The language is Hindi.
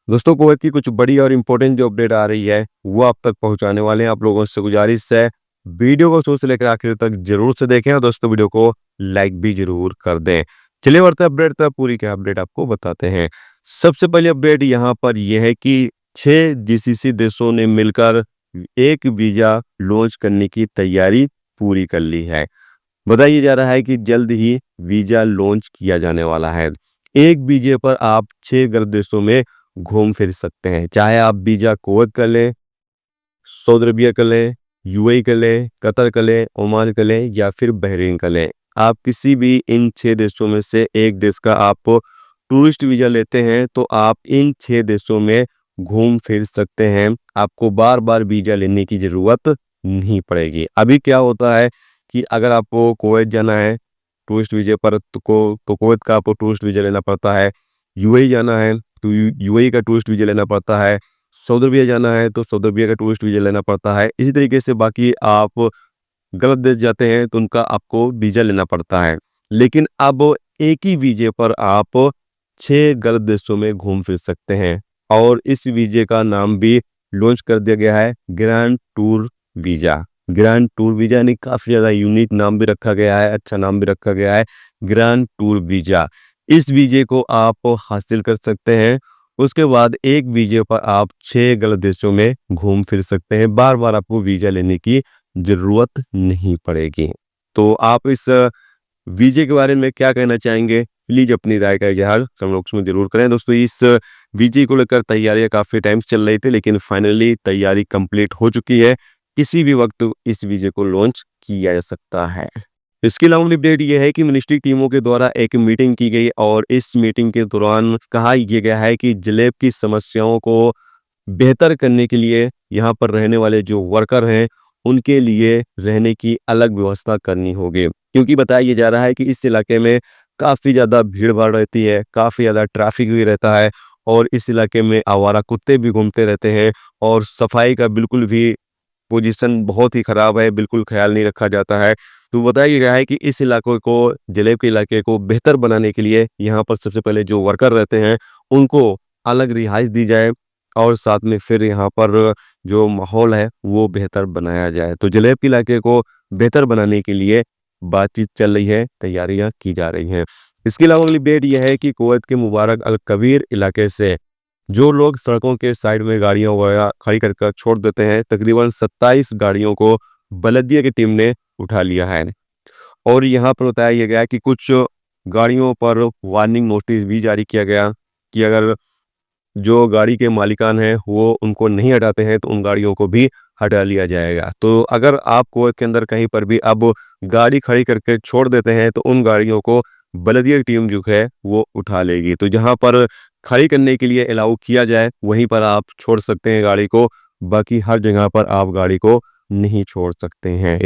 दोस्तों, कुवैत की कुछ बड़ी और इम्पोर्टेंट जो अपडेट आ रही है वो आप तक पहुंचाने वाले हैं। आप लोगों से गुजारिश है, वीडियो को शुरू से लेकर आखिर तक जरूर से देखें और दोस्तों वीडियो को लाइक भी जरूर कर दें। चलिए बढ़ते अपडेट तक, पूरी क्या अपडेट आपको बताते हैं। सबसे पहले अपडेट यहाँ पर यह है कि 6 जीसीसी देशों ने मिलकर एक वीजा लॉन्च करने की तैयारी पूरी कर ली है। बताया जा रहा है कि जल्द ही वीजा लॉन्च किया जाने वाला है। एक वीजे पर आप 6 गल्फ देशों में घूम फिर सकते हैं, चाहे आप वीजा कुवैत कर लें, सऊदी अरबिया कर लें, यूएई कर लें, कतर कर लें, ओमान कर लें या फिर बहरीन कर लें। आप किसी भी इन 6 देशों में से एक देश का आप टूरिस्ट वीजा लेते हैं तो आप इन 6 देशों में घूम फिर सकते हैं। आपको बार बार वीजा लेने की जरूरत नहीं पड़ेगी। अभी क्या होता है कि अगर आपको कुवैत जाना है टूरिस्ट वीजे पर तो कुवैत का आपको टूरिस्ट वीजा लेना पड़ता है। यूएई जाना है तो यूएई का टूरिस्ट वीजा लेना पड़ता है। सऊदी अरबिया जाना है तो सऊदी अरबिया का टूरिस्ट वीजा लेना पड़ता है। इसी तरीके से बाकी आप गलत देश जाते हैं तो उनका आपको वीजा लेना पड़ता है। लेकिन अब एक ही वीजे पर आप 6 गलत देशों में घूम फिर सकते हैं और इस वीजे का नाम भी लॉन्च कर दिया गया है, grand tour visa. Grand tour visa यानी काफी ज्यादा यूनिक नाम भी रखा गया है, अच्छा नाम भी रखा गया है, ग्रैंड टूर वीजा। इस वीजे को आप हासिल कर सकते हैं। उसके बाद एक वीजे पर आप 6 गलत देशों में घूम फिर सकते हैं। बार बार आपको वीजा लेने की जरूरत नहीं पड़ेगी। तो आप इस वीजे के बारे में क्या कहना चाहेंगे? प्लीज अपनी राय का इजहार कमेंट बॉक्स में जरूर करें। दोस्तों, इस वीजे को लेकर तैयारियां काफी टाइम से चल रही थी, लेकिन फाइनली तैयारी कंप्लीट हो चुकी है। किसी भी वक्त इस वीजे को लॉन्च किया जा सकता है। इसके अलावा अपडेट ये है कि मिनिस्ट्री टीमों के द्वारा एक मीटिंग की गई और इस मीटिंग के दौरान कहा यह गया है कि जलेब की समस्याओं को बेहतर करने के लिए यहाँ पर रहने वाले जो वर्कर हैं उनके लिए रहने की अलग व्यवस्था करनी होगी, क्योंकि बताया जा रहा है कि इस इलाके में काफ़ी ज़्यादा भीड़ भाड़ रहती है, काफ़ी ज़्यादा ट्रैफिक भी रहता है और इस इलाके में आवारा कुत्ते भी घूमते रहते हैं और सफाई का बिल्कुल भी पोजीशन बहुत ही ख़राब है, बिल्कुल ख्याल नहीं रखा जाता है। तो बताया गया है कि इस इलाके को, जलेब के इलाके को बेहतर बनाने के लिए यहाँ पर सबसे पहले जो वर्कर रहते हैं उनको अलग रिहाइश दी जाए और साथ में फिर यहाँ पर जो माहौल है वो बेहतर बनाया जाए। तो जलेब के इलाके को बेहतर बनाने के लिए बातचीत चल रही है, तैयारियां की जा रही हैं। इसके अलावा अगली अपडेट यह है कि कुवैत के मुबारक अल कबीर इलाके से जो लोग सड़कों के साइड में गाड़ियां वगैरह खड़ी कर छोड़ देते हैं, तकरीबन 27 गाड़ियों को बलदिया की टीम ने उठा लिया है। और यहाँ पर बताया यह गया कि कुछ गाड़ियों पर वार्निंग नोटिस भी जारी किया गया कि अगर जो गाड़ी के मालिकान हैं वो उनको नहीं हटाते हैं तो उन गाड़ियों को भी हटा लिया जाएगा। तो अगर आप कुवैत के अंदर कहीं पर भी अब गाड़ी खड़ी करके छोड़ देते हैं तो उन गाड़ियों को बलदिया की टीम जो है वो उठा लेगी। तो जहां पर खड़ी करने के लिए अलाउ किया जाए वहीं पर आप छोड़ सकते हैं गाड़ी को, बाकी हर जगह पर आप गाड़ी को नहीं छोड़ सकते हैं।